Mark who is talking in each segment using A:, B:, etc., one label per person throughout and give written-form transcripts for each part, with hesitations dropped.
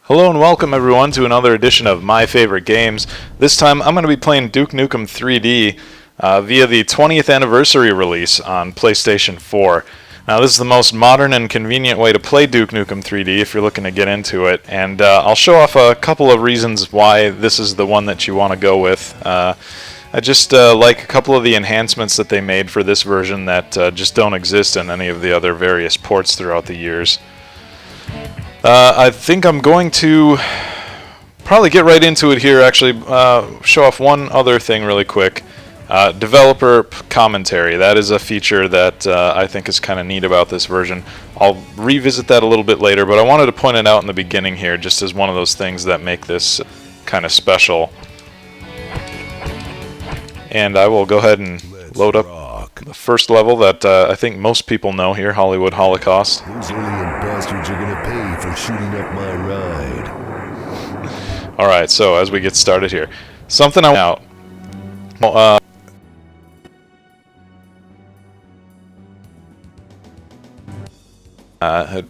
A: Hello and welcome everyone to another edition of My Favorite Games. This time I'm going to be playing Duke Nukem 3D via the 20th anniversary release on PlayStation 4. Now this is the most modern and convenient way to play Duke Nukem 3D if you're looking to get into it, and I'll show off a couple of reasons why this is the one that you want to go with. I just like a couple of the enhancements that they made for this version that just don't exist in any of the other various ports throughout the years. I think I'm going to probably get right into it here, actually show off one other thing really quick. Developer commentary. That is a feature that I think is kind of neat about this version. I'll revisit that a little bit later, but I wanted to point it out in the beginning here just as one of those things that make this kind of special. And I will go ahead and load up the first level that I think most people know here, Hollywood Holocaust.
B: Those alien bastards are gonna pay for shooting up my ride.
A: Alright, so as we get started here, something I want out.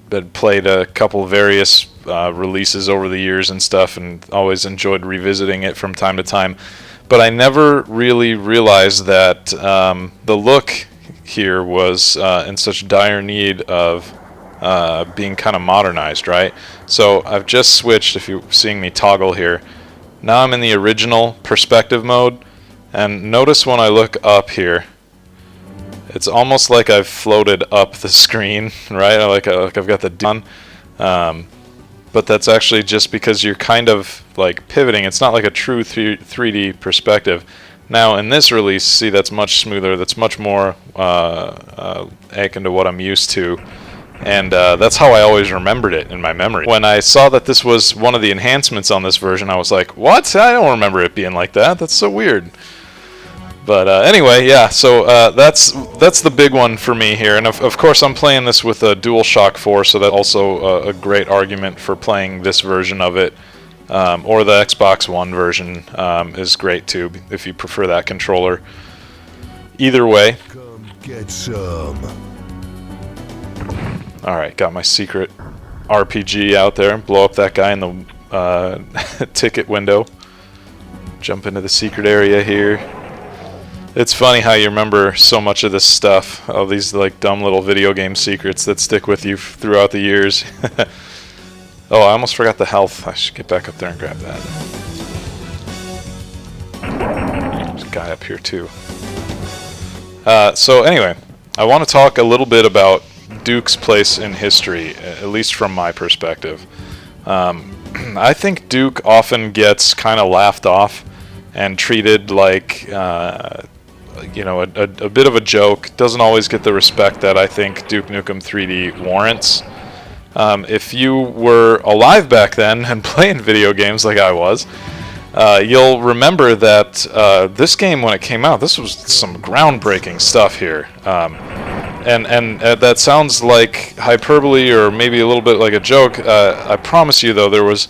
A: Had played a couple various releases over the years and stuff, and always enjoyed revisiting it from time to time. But I never really realized that the look here was in such dire need of being kind of modernized, right? So I've just switched, if you're seeing me toggle here. Now I'm in the original perspective mode, and notice when I look up here, it's almost like I've floated up the screen, right? Like I've got the done. But that's actually just because you're kind of like pivoting. It's not like a true 3D perspective. Now in this release, see, that's much smoother. That's much more akin to what I'm used to. And that's how I always remembered it in my memory. When I saw that this was one of the enhancements on this version, I was like, what? I don't remember it being like that. That's so weird. But anyway, yeah, so that's the big one for me here. And of course I'm playing this with a DualShock 4, so that's also a great argument for playing this version of it. Or the Xbox One version is great too, if you prefer that controller. Either way.
B: Come get some.
A: Alright, got my secret RPG out there. Blow up that guy in the ticket window. Jump into the secret area here. It's funny how you remember so much of this stuff, all these like dumb little video game secrets that stick with you throughout the years. Oh, I almost forgot the health. I should get back up there and grab that. There's a guy up here too. So anyway, I want to talk a little bit about Duke's place in history, at least from my perspective. I think Duke often gets kind of laughed off and treated like you know, a bit of a joke. Doesn't always get the respect that I think Duke Nukem 3D warrants. If you were alive back then and playing video games like I was, you'll remember that this game, when it came out, this was some groundbreaking stuff here. And that sounds like hyperbole or maybe a little bit like a joke. I promise you, though, there was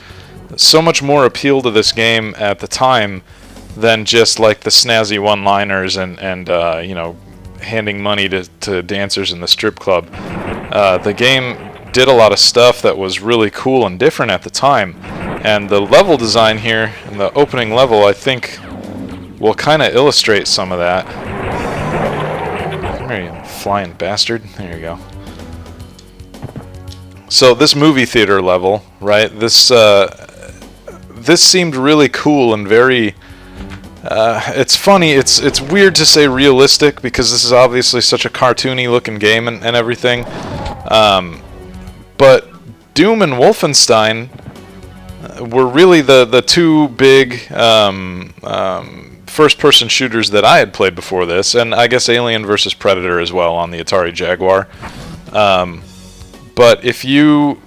A: so much more appeal to this game at the time than just like the snazzy one-liners and you know, handing money to dancers in the strip club. The game did a lot of stuff that was really cool and different at the time, and the level design here in the opening level, I think, will kind of illustrate some of that. Come here, you flying bastard. There you go. So this movie theater level, right? This seemed really cool and very. It's funny, it's weird to say realistic because this is obviously such a cartoony looking game and everything. But Doom and Wolfenstein were really the two big first-person shooters that I had played before this, and I guess Alien vs. Predator as well on the Atari Jaguar. But if you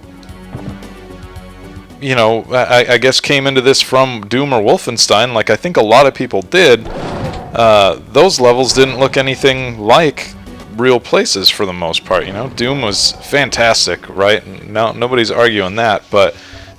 A: know, I guess came into this from Doom or Wolfenstein, like I think a lot of people did, those levels didn't look anything like real places for the most part. You know, Doom was fantastic, right? No, nobody's arguing that,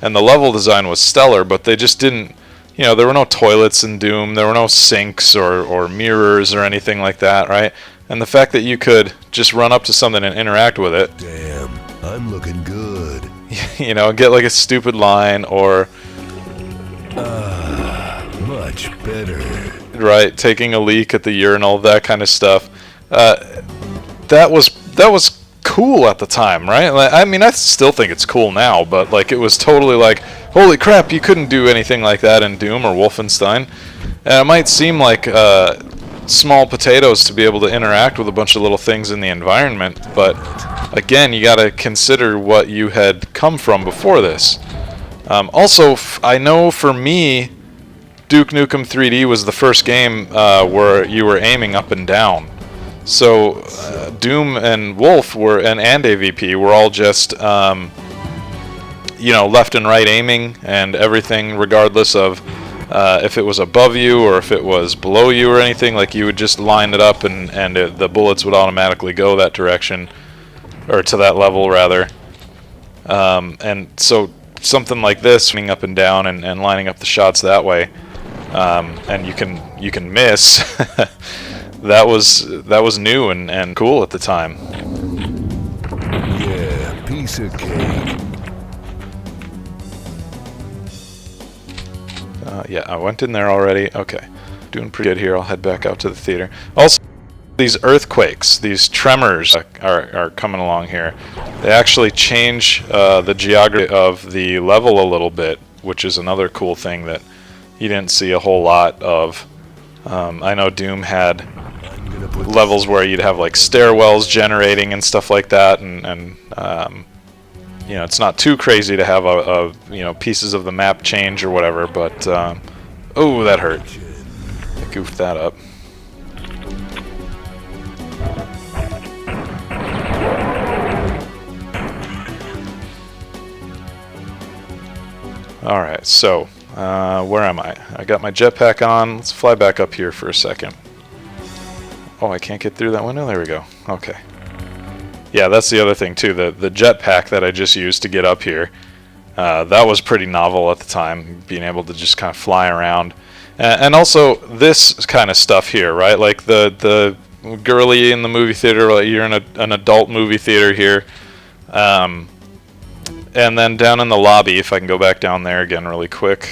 A: and the level design was stellar, but they just didn't, you know, there were no toilets in Doom, there were no sinks or mirrors or anything like that, right? And the fact that you could just run up to something and interact with it.
B: Damn. I'm looking good.
A: You know, get like a stupid line or
B: Much better.
A: right, taking a leak at the urinal, that kind of stuff. That was cool at the time, right? Like, I mean, I still think it's cool now, but like it was totally like, holy crap, you couldn't do anything like that in Doom or Wolfenstein. And it might seem like small potatoes to be able to interact with a bunch of little things in the environment, but again, you got to consider what you had come from before this. Also, I know for me, Duke Nukem 3D was the first game where you were aiming up and down. So Doom and Wolf and AVP were all just you know, left and right aiming and everything, regardless of if it was above you or if it was below you or anything. Like you would just line it up and the bullets would automatically go that direction, or to that level rather. And so something like this, swinging up and down and lining up the shots that way, and you can miss. that was new and cool at the time.
B: Yeah, piece of cake.
A: Yeah, I went in there already. Okay, doing pretty good here. I'll head back out to the theater. Also, these earthquakes, these tremors are coming along here. They actually change the geography of the level a little bit, which is another cool thing that you didn't see a whole lot of. I know Doom had levels where you'd have like stairwells generating and stuff like that, and you know, it's not too crazy to have a you know, pieces of the map change or whatever, but oh, that hurt. I goofed that up. Alright, so where am I? I got my jetpack on. Let's fly back up here for a second. Oh, I can't get through that window? There we go. Okay. Yeah, that's the other thing too. The jetpack that I just used to get up here, that was pretty novel at the time, being able to just kind of fly around. And also this kind of stuff here, right? Like the girly in the movie theater, like you're in an adult movie theater here. And then down in the lobby, if I can go back down there again really quick.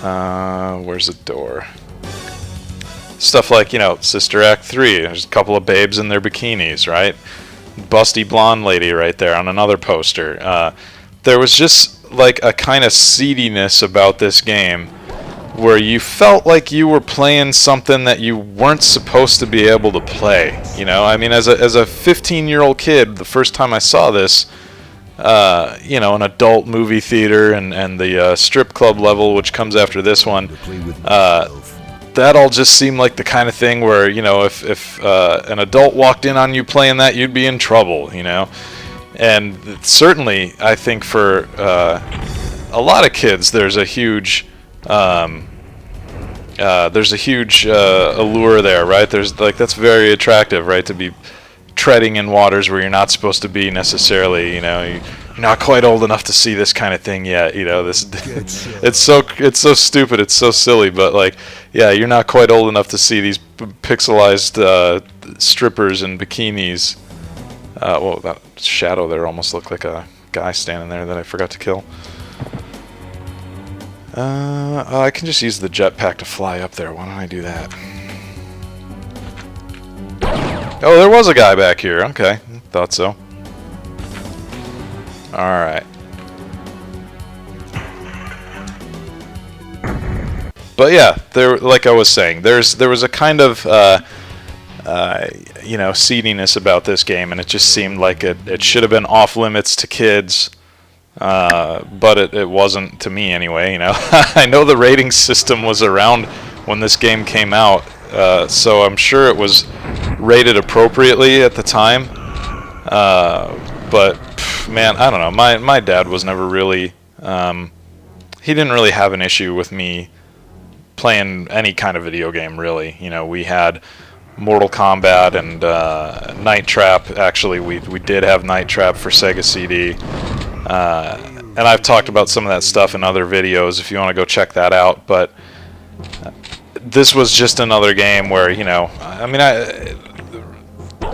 A: Where's the door? Stuff like, you know, Sister Act 3. There's a couple of babes in their bikinis, right? Busty blonde lady right there on another poster. There was just like a kind of seediness about this game where you felt like you were playing something that you weren't supposed to be able to play. You know, I mean, as a 15-year-old kid, the first time I saw this, you know, an adult movie theater and the strip club level, which comes after this one, that all just seemed like the kind of thing where, you know, if an adult walked in on you playing that, you'd be in trouble, you know. And certainly, I think for a lot of kids, there's a huge allure there, right? There's like, that's very attractive, right? To be treading in waters where you're not supposed to be necessarily, you know. You're not quite old enough to see this kind of thing yet, you know. This it's so stupid, it's so silly, but like, yeah, you're not quite old enough to see these pixelized strippers in bikinis. Well, that shadow there almost looked like a guy standing there that I forgot to kill. I can just use the jetpack to fly up there. Why don't I do that? Oh, there was a guy back here. Okay, thought so. Alright. But yeah, there, like I was saying, there was a kind of you know, seediness about this game, and it just seemed like it should have been off limits to kids, but it wasn't to me anyway. You know, I know the rating system was around when this game came out, so I'm sure it was rated appropriately at the time. But man, I don't know. My dad was never really, he didn't really have an issue with me playing any kind of video game, really. You know, we had Mortal Kombat and Night Trap. Actually, we did have Night Trap for Sega CD. And I've talked about some of that stuff in other videos if you want to go check that out. But this was just another game where, you know, I mean,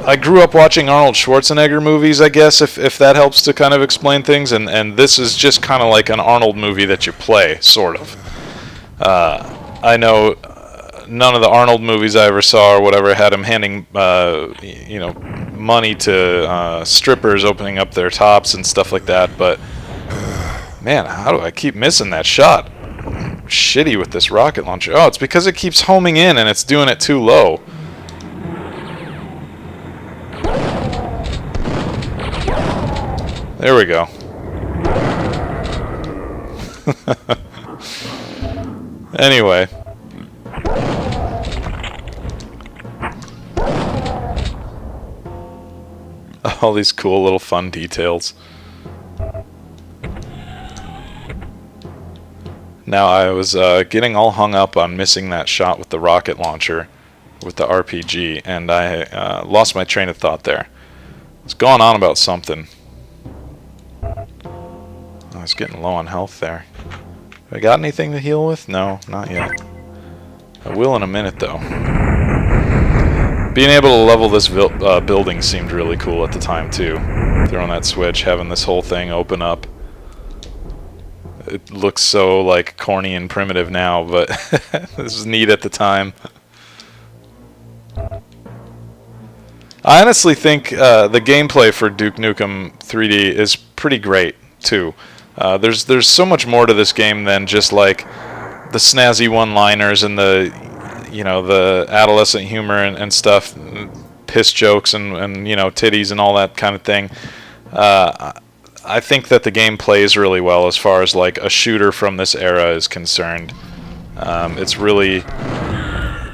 A: I grew up watching Arnold Schwarzenegger movies, I guess, if that helps to kind of explain things, and this is just kind of like an Arnold movie that you play, sort of. I know none of the Arnold movies I ever saw or whatever had him handing, money to strippers opening up their tops and stuff like that, but man, how do I keep missing that shot? I'm shitty with this rocket launcher. Oh, it's because it keeps homing in and it's doing it too low. There we go. Anyway. All these cool little fun details. Now, I was getting all hung up on missing that shot with the rocket launcher with the RPG, and I lost my train of thought there. I was going on about something. I was getting low on health there. Have I got anything to heal with? No, not yet. I will in a minute, though. Being able to level this building seemed really cool at the time, too. Throwing that switch, having this whole thing open up. It looks so, like, corny and primitive now, but this was neat at the time. I honestly think the gameplay for Duke Nukem 3D is pretty great, too. There's so much more to this game than just, like, the snazzy one-liners and the adolescent humor and stuff, piss jokes and titties and all that kind of thing. I think that the game plays really well as far as like a shooter from this era is concerned.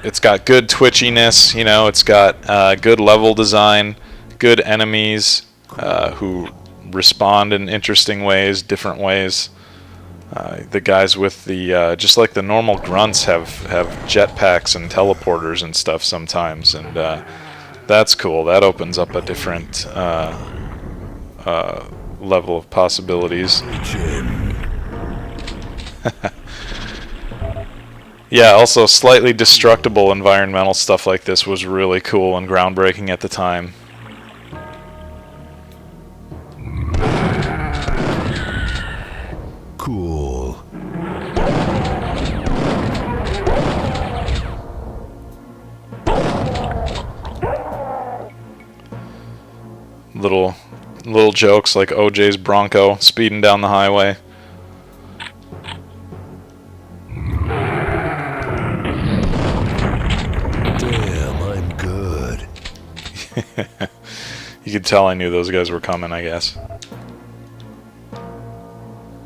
A: It's got good twitchiness, it's got good level design, good enemies who respond in interesting ways, different ways. The guys with the just like the normal grunts have jetpacks and teleporters and stuff sometimes, and that's cool. That opens up a different level of possibilities. Yeah, also slightly destructible environmental stuff like this was really cool and groundbreaking at the time.
B: Cool.
A: Little jokes like OJ's Bronco speeding down the highway.
B: Damn, I'm good.
A: You could tell I knew those guys were coming, I guess.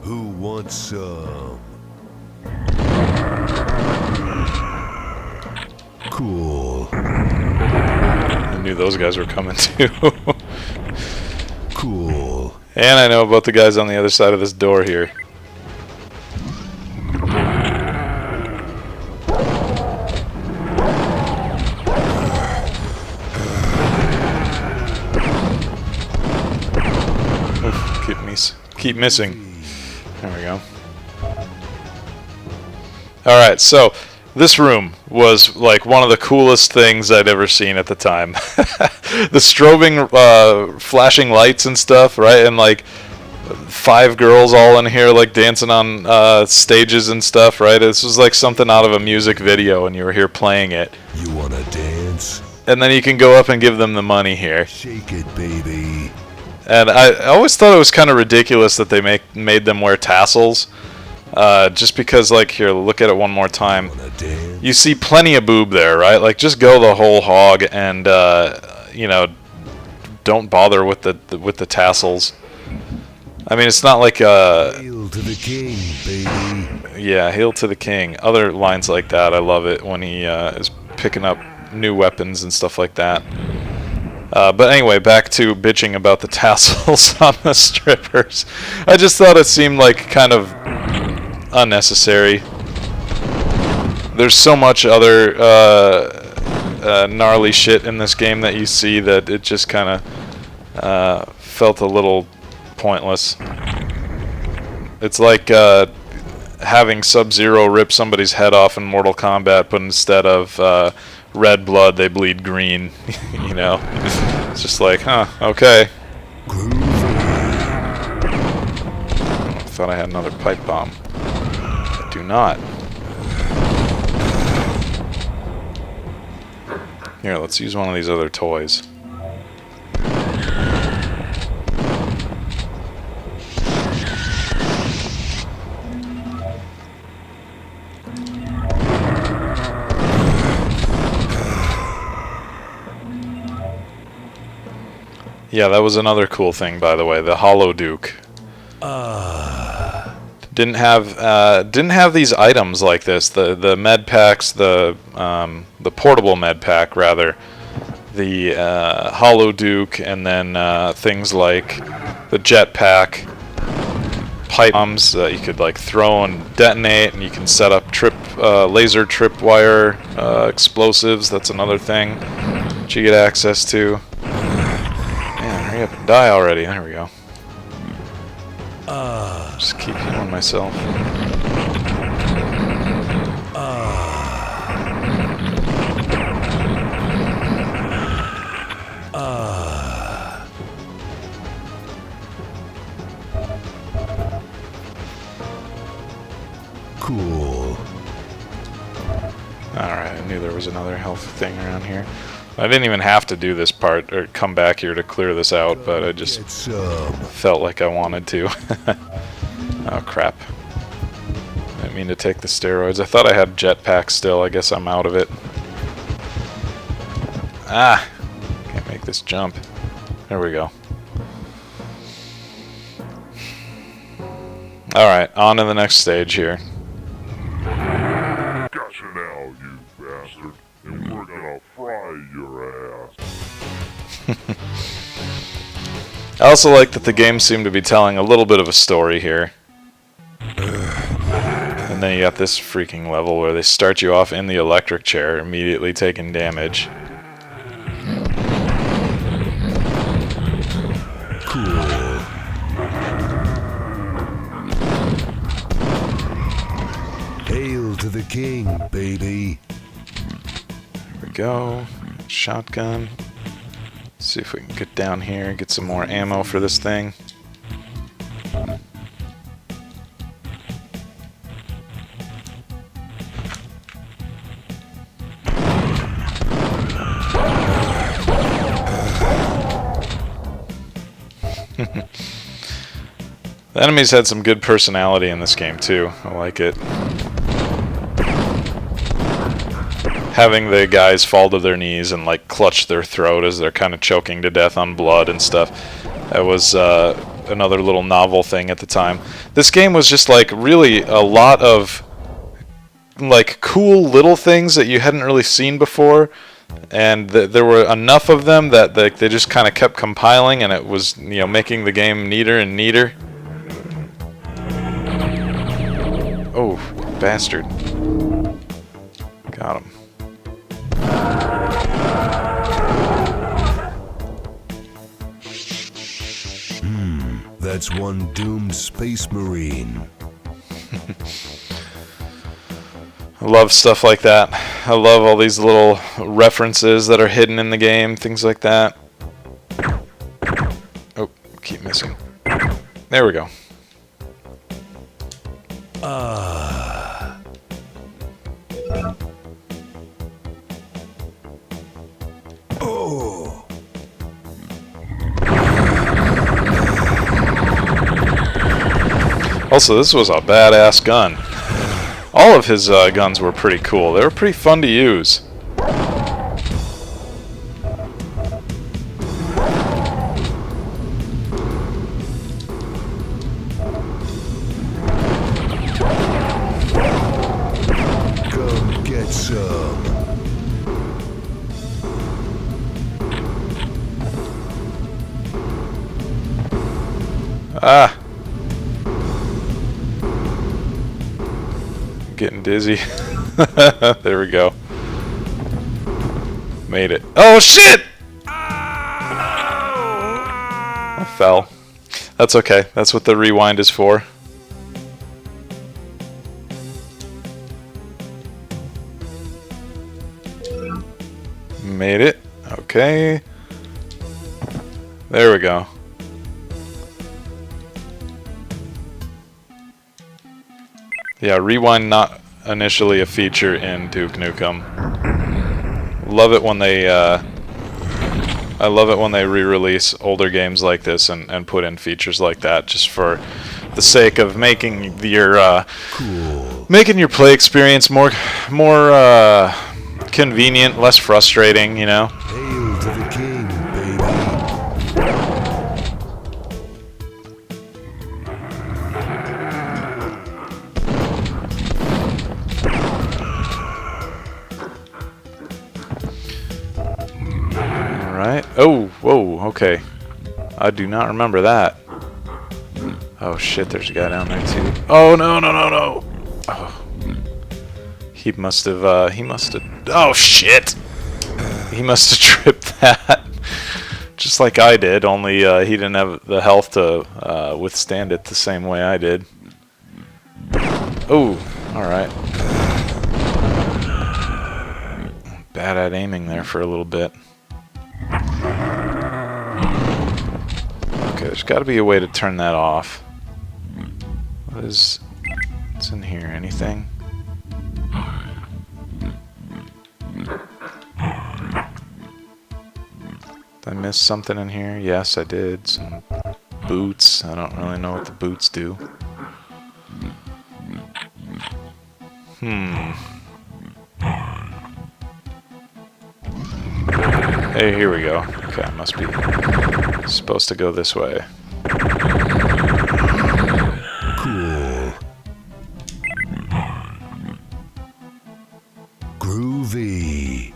B: Who wants some? Cool.
A: I knew those guys were coming too.
B: Cool.
A: And I know about the guys on the other side of this door here. Oof, keep missing. There we go. Alright, so this room was like one of the coolest things I'd ever seen at the time. The strobing, flashing lights and stuff, right? And like 5 girls all in here like dancing on stages and stuff, right? This was like something out of a music video and you were here playing it.
B: You wanna dance?
A: And then you can go up and give them the money here.
B: Shake it, baby.
A: And I always thought it was kind of ridiculous that they made them wear tassels. Just because, like, here, look at it one more time. You see plenty of boob there, right? Like, just go the whole hog and, don't bother with the tassels. I mean, it's not like
B: Hail to the king, baby.
A: Yeah, hail to the king. Other lines like that, I love it when he is picking up new weapons and stuff like that. But anyway, back to bitching about the tassels on the strippers. I just thought it seemed like kind of unnecessary. There's so much other gnarly shit in this game that you see that it just kind of felt a little pointless. It's like having Sub-Zero rip somebody's head off in Mortal Kombat, but instead of red blood, they bleed green. You know, it's just like, huh, okay. I thought I had another pipe bomb. I do not. Here, let's use one of these other toys. Yeah, that was another cool thing, by the way. The Holo Duke didn't have these items like this. The med packs, the portable med pack rather, the Holo Duke, and then things like the jet pack, pipe bombs that you could like throw and detonate, and you can set up laser tripwire explosives. That's another thing that you get access to. Hurry up and die already. There we go. Just keep healing myself.
B: Cool.
A: Alright, I knew there was another health thing around here. I didn't even have to do this part, or come back here to clear this out, but I just felt like I wanted to. Oh, crap. I didn't mean to take the steroids. I thought I had jetpack still. I guess I'm out of it. Ah! Can't make this jump. There we go. Alright, on to the next stage here.
C: Gotcha now, you bastard. And we're gonna fry your ass.
A: I also like that the game seemed to be telling a little bit of a story here. And then you got this freaking level where they start you off in the electric chair, immediately taking damage.
B: Cool. Hail to the king, baby.
A: There we go. Shotgun. Let's see if we can get down here and get some more ammo for this thing. The enemies had some good personality in this game too. I like it. Having the guys fall to their knees and like clutch their throat as they're kind of choking to death on blood and stuff. That was another little novel thing at the time. This game was just like really a lot of like cool little things that you hadn't really seen before, and there were enough of them that they just kind of kept compiling, and it was, you know, making the game neater and neater. Oh, bastard. Got him.
B: That's one doomed space marine.
A: I love stuff like that. I love all these little references that are hidden in the game, things like that. Oh, keep missing. There we go.
B: Oh.
A: Also, this was a badass gun. All of his guns were pretty cool. They were pretty fun to use.
B: Come get some.
A: Ah. Getting dizzy. There we go. Made it. Oh shit! I fell. That's okay. That's what the rewind is for. made it. Okay. There we go. Yeah, rewind not initially a feature in Duke Nukem. Love it when they I love it when they re-release older games like this and put in features like that just for the sake of making your making your play experience more convenient, less frustrating, you know.
B: Hail to the king, baby.
A: Alright. Oh, whoa, okay. I do not remember that. Oh shit, there's a guy down there too. Oh no, no, no, no! Oh. He must have, oh shit! He must have tripped that. Just like I did, only he didn't have the health to withstand it the same way I did. Oh, alright. Bad at aiming there for a little bit. Okay, there's got to be a way to turn that off. What's in here? Anything? Did I miss something in here? Yes, I did. Some boots. I don't really know what the boots do. Hey, here we go. Okay, I must be supposed to go this way.
B: Cool. Groovy.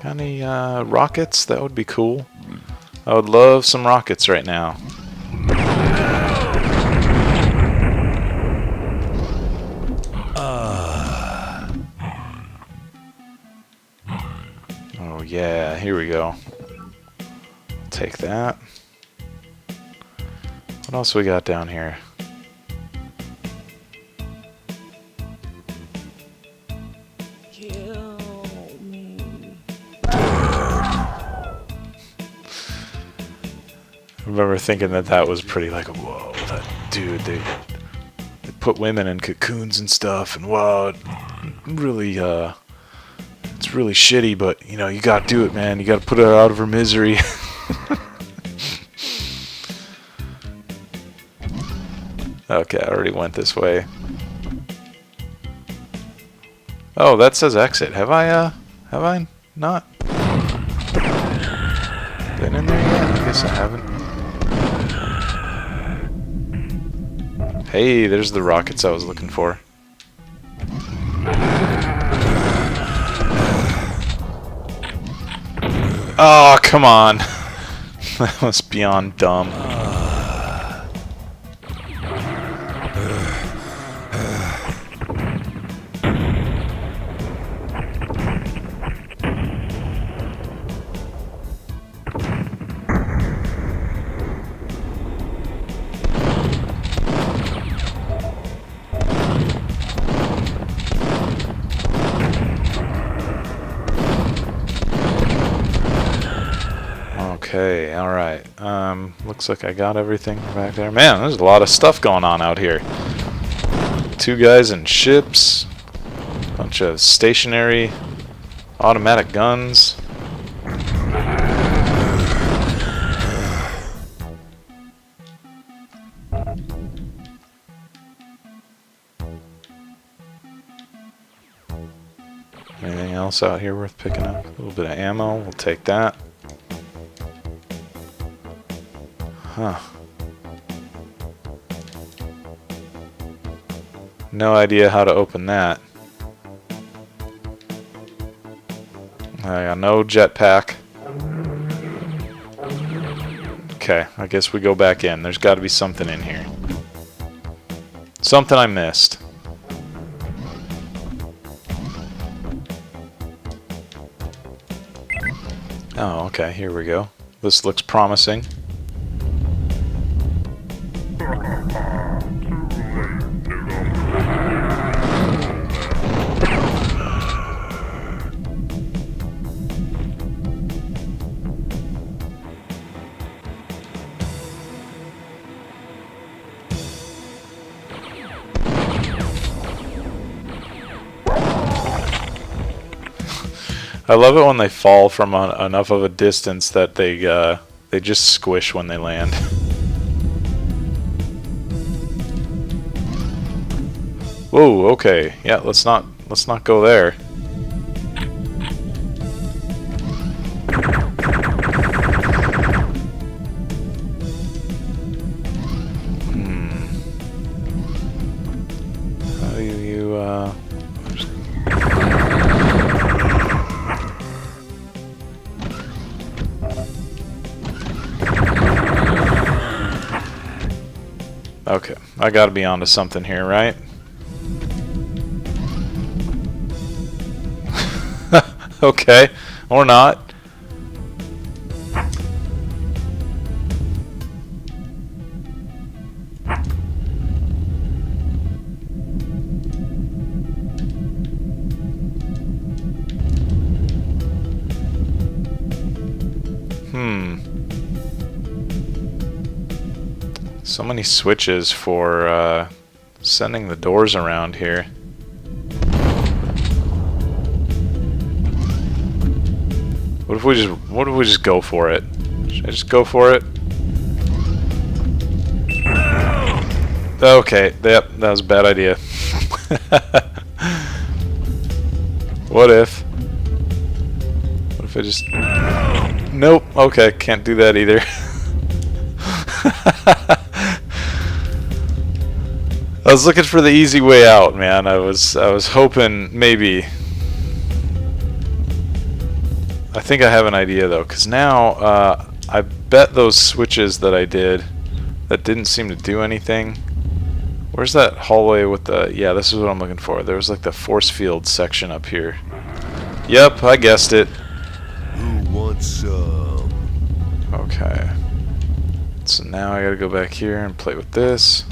A: Got any rockets? That would be cool. I would love some rockets right now. Oh yeah, here we go. Take that. What else we got down here?
D: Kill me.
A: I remember thinking that was pretty like, whoa, that dude, they put women in cocoons and stuff, and whoa, really, it's really shitty, but, you know, you gotta do it, man. You gotta put her out of her misery. Okay, I already went this way. Oh, that says exit. Have I not been in there yet? I guess I haven't. Hey, there's the rockets I was looking for. Oh, come on. That was beyond dumb. Okay, alright. Looks like I got everything back there. Man, there's a lot of stuff going on out here. 2 guys in ships. Bunch of stationary automatic guns. Anything else out here worth picking up? A little bit of ammo, we'll take that. Huh. No idea how to open that. I got no jetpack. Okay, I guess we go back in. There's got to be something in here. Something I missed. Oh, okay, here we go. This looks promising. I love it when they fall from enough of a distance that they just squish when they land. Whoa, okay. Yeah, let's not go there. How do you Okay, I gotta be onto something here, right? Okay, or not. So many switches for sending the doors around here. What if we just go for it? Should I just go for it? Okay, yep, that was a bad idea. What if I just... Nope, okay, can't do that either. I was looking for the easy way out, man. I was hoping maybe. I think I have an idea though, because now I bet those switches that I did that didn't seem to do anything. Where's that hallway with the... Yeah, this is what I'm looking for. There was like the force field section up here. Yep, I guessed it.
B: Who wants some?
A: Okay. So now I gotta go back here and play with this.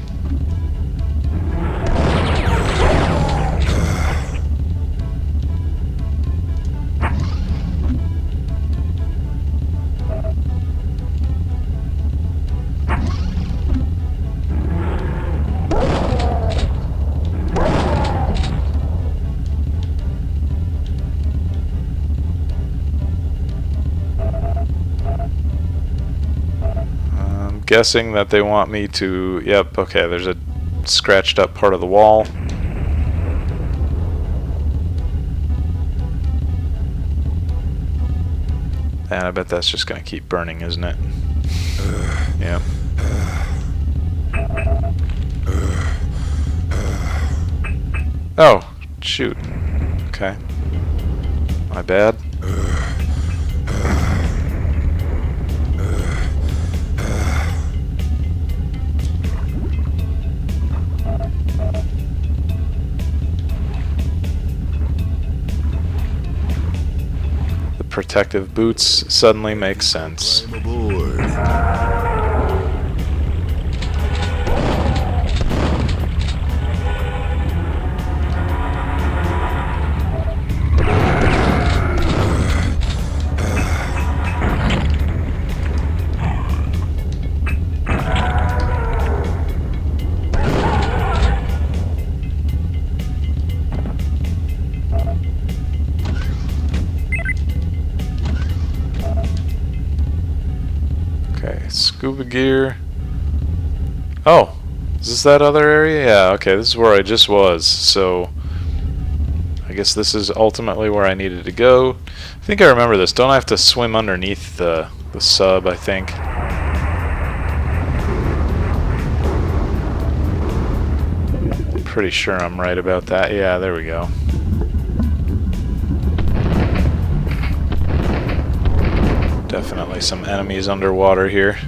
A: Guessing that they want me to... Yep, okay, there's a scratched up part of the wall. And I bet that's just gonna keep burning, isn't it? Yeah. Oh, shoot. Okay. My bad. Protective boots suddenly make sense.
B: I'm aboard. Scuba gear. Oh, is this that other area? Yeah, okay, this is where I just was, so I guess this is ultimately where I needed to go. I think I remember this. Don't I have to swim underneath the sub, I think? I'm pretty sure I'm right about that. Yeah, there we go. Definitely some enemies underwater here.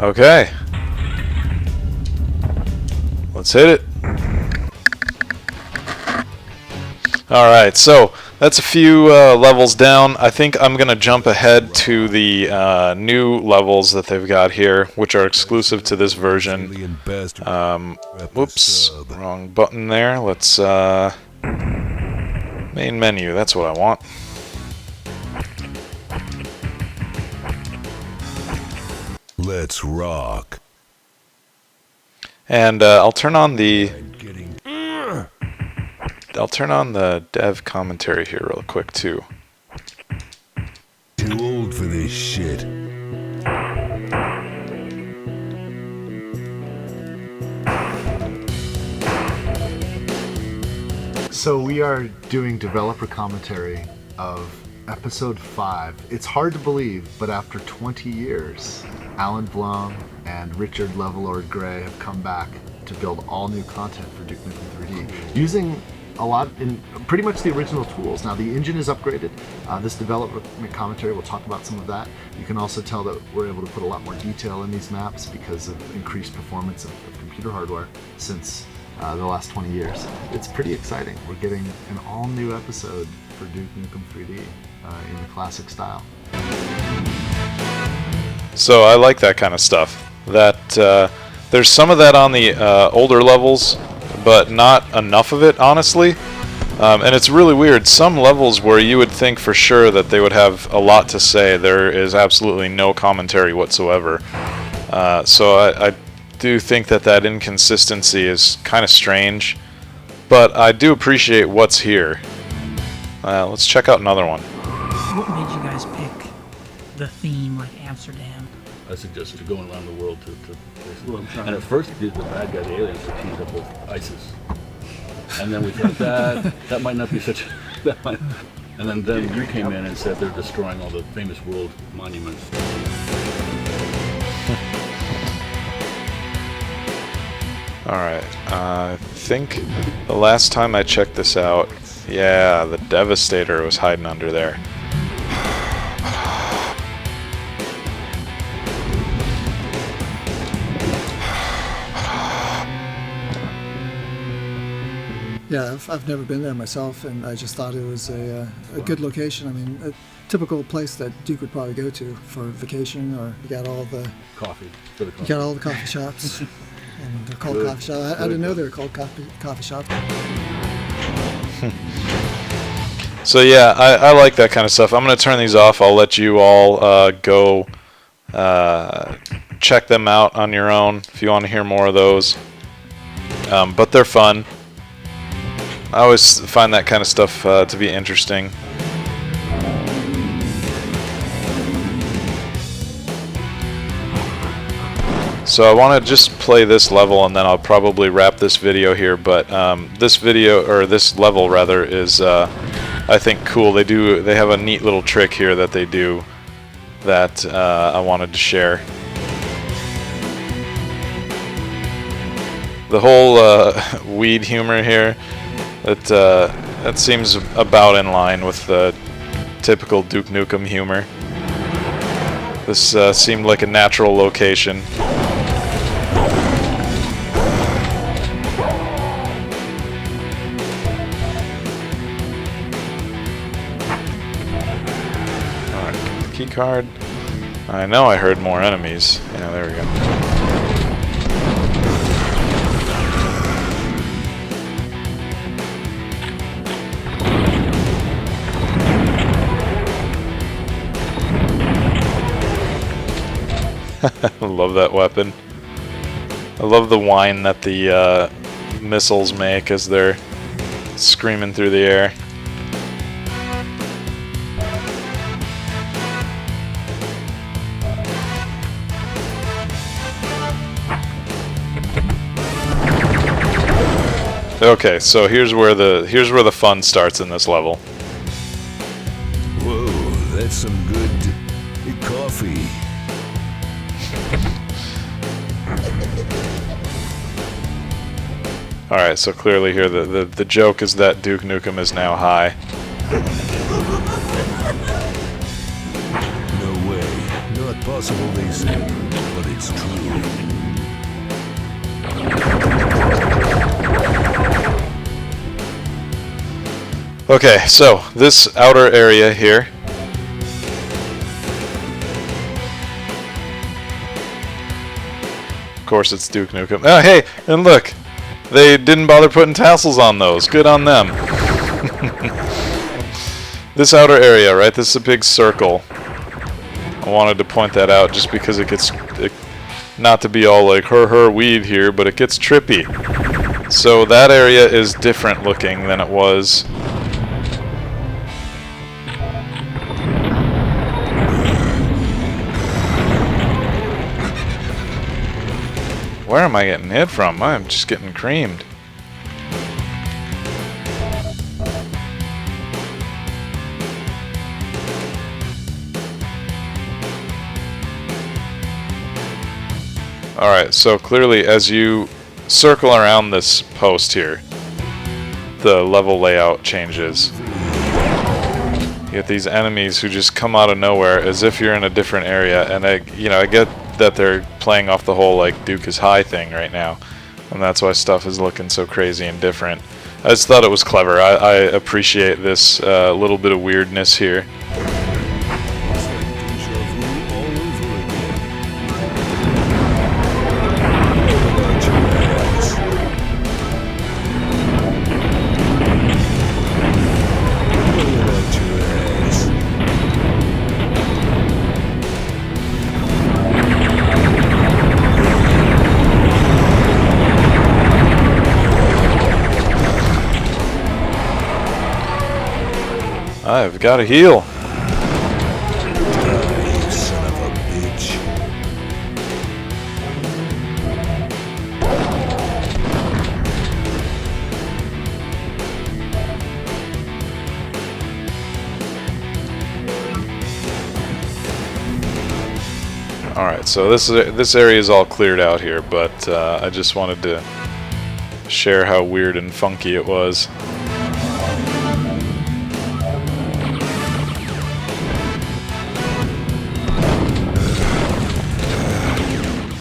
B: Okay. Let's hit it. Alright, so that's a few levels down. I think I'm going to jump ahead to the new levels that they've got here, which are exclusive to this version. Whoops, wrong button there. Let's, main menu, that's what I want.
E: Let's rock.
A: And I'll turn on the dev commentary here real quick too.
E: Too old for this shit.
F: So we are doing developer commentary of episode 5. It's hard to believe, but after 20 years, Alan Blum and Richard Levelord Gray have come back to build all new content for Duke Nukem 3D using a lot in pretty much the original tools. Now the engine is upgraded. This development commentary will talk about some of that. You can also tell that we're able to put a lot more detail in these maps because of increased performance of computer hardware since the last 20 years. It's pretty exciting. We're getting an all-new episode for Duke Nukem 3D in the classic style.
A: So I like that kind of stuff. That there's some of that on the older levels, but not enough of it, honestly. And it's really weird. Some levels where you would think for sure that they would have a lot to say, there is absolutely no commentary whatsoever. So I do think that inconsistency is kind of strange, but I do appreciate what's here. Let's check out another one.
G: What made you guys pick the theme like Amsterdam?
H: I suggested going around the world to and at first the bad guy, the aliens, were teamed up with ISIS. And then we thought that might not be such and then you came in and said they're destroying all the famous world monuments.
A: Alright, I think the last time I checked this out, yeah, the Devastator was hiding under there.
I: Yeah, I've never been there myself, and I just thought it was a good location. I mean, a typical place that Duke would probably go to for vacation, or you got all the
H: Coffee. For the coffee.
I: You got all the coffee shops, and they're called coffee shops. I didn't know they were called coffee shops.
A: So yeah, I like that kind of stuff. I'm going to turn these off. I'll let you all go check them out on your own if you want to hear more of those. But they're fun. I always find that kind of stuff to be interesting. So I want to just play this level and then I'll probably wrap this video here, but this level rather is I think cool. They have a neat little trick here that they do that I wanted to share. The whole weed humor here, that seems about in line with the typical Duke Nukem humor. This seemed like a natural location. Alright, key card. I know I heard more enemies. Yeah, there we go. I love that weapon. I love the whine that the missiles make as they're screaming through the air. Okay, so here's where the fun starts in this level.
E: Whoa, that's some good coffee.
A: Alright, so clearly here the joke is that Duke Nukem is now high.
E: No way. Not possible, they say, but it's true.
A: Okay, so this outer area here. Of course it's Duke Nukem. Oh, hey, and look! They didn't bother putting tassels on those. Good on them. This outer area, right? This is a big circle. I wanted to point that out just because it gets, not to be all like her weed here, but it gets trippy. So that area is different looking than it was. Where am I getting hit from? I'm just getting creamed. Alright, so clearly as you circle around this post here, the level layout changes. You get these enemies who just come out of nowhere as if you're in a different area, and I get that they're playing off the whole like Duke is high thing right now, and that's why stuff is looking so crazy and different. I just thought it was clever. I appreciate this little bit of weirdness here. I've got to heal.
E: You son of a bitch.
A: Alright, so this area is all cleared out here, but I just wanted to share how weird and funky it was.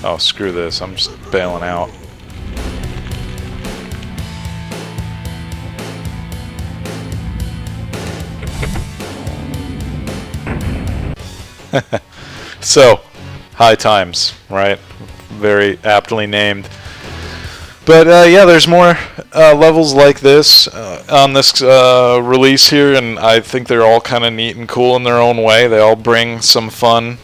A: Oh, screw this. I'm just bailing out. So, high times, right? Very aptly named. But yeah, there's more levels like this on this release here, and I think they're all kind of neat and cool in their own way. They all bring some fun,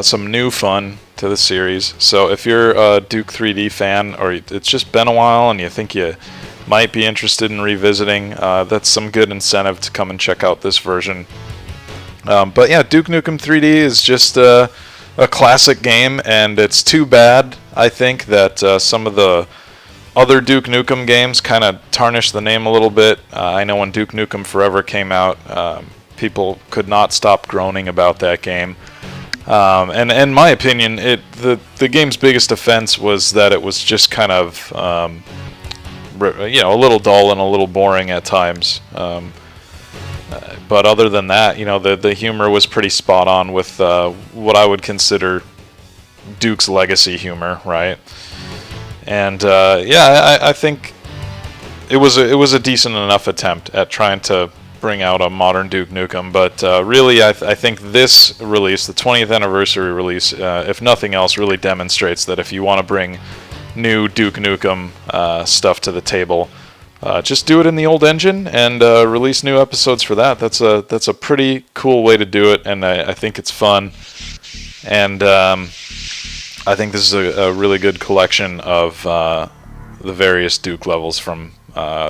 A: some new fun to the series. So if you're a Duke 3D fan, or it's just been a while and you think you might be interested in revisiting, that's some good incentive to come and check out this version. But yeah, Duke Nukem 3D is just a classic game, and it's too bad, I think, that some of the other Duke Nukem games kind of tarnish the name a little bit. I know when Duke Nukem Forever came out, people could not stop groaning about that game. And in my opinion, the game's biggest offense was that it was just kind of a little dull and a little boring at times. But other than that, the humor was pretty spot on with what I would consider Duke's legacy humor, right? And yeah, I think it was a decent enough attempt at trying to bring out a modern Duke Nukem, but really I think this release, the 20th anniversary release, if nothing else, really demonstrates that if you want to bring new Duke Nukem stuff to the table, just do it in the old engine and release new episodes for that. That's a pretty cool way to do it, and I think it's fun. And I think this is a really good collection of the various Duke levels from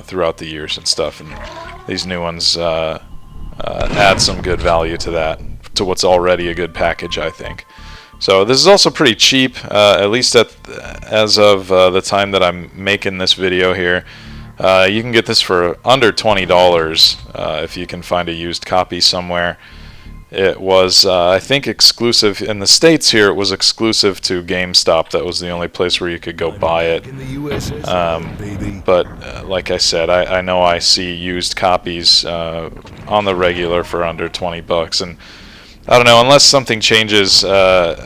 A: throughout the years and stuff, and these new ones add some good value to that, to what's already a good package, I think. So this is also pretty cheap, at least as of the time that I'm making this video here. You can get this for under $20 if you can find a used copy somewhere. It was, I think, exclusive in the States here. It was exclusive to GameStop. That was the only place where you could go buy it. But like I said, I know I see used copies on the regular for under $20, and I don't know, unless something changes,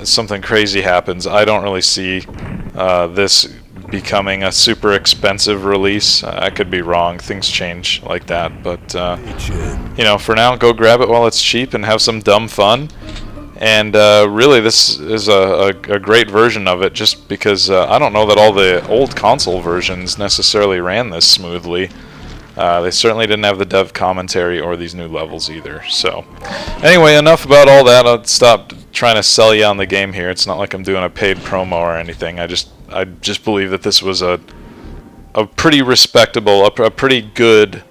A: something crazy happens, I don't really see this becoming a super expensive release. I could be wrong, things change like that, but for now, go grab it while it's cheap and have some dumb fun. And really, this is a great version of it, just because I don't know that all the old console versions necessarily ran this smoothly. They certainly didn't have the dev commentary or these new levels either. So anyway, enough about all that. I'll stop trying to sell you on the game here. It's not like I'm doing a paid promo or anything. I just believe that this was a pretty respectable, a pretty good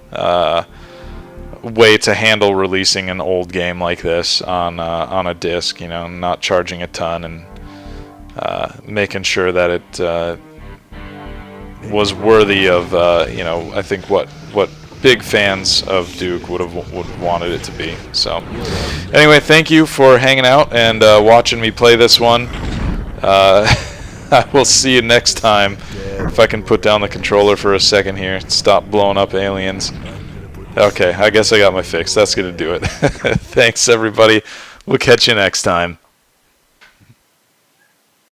A: way to handle releasing an old game like this on a disc. You know, not charging a ton and making sure that it was worthy of you know, I think what big fans of Duke would wanted it to be. So anyway, thank you for hanging out and watching me play this one. I will see you next time. If I can put down the controller for a second here, stop blowing up aliens. Okay, I guess I got my fix. That's gonna do it. Thanks everybody. We'll catch you next time.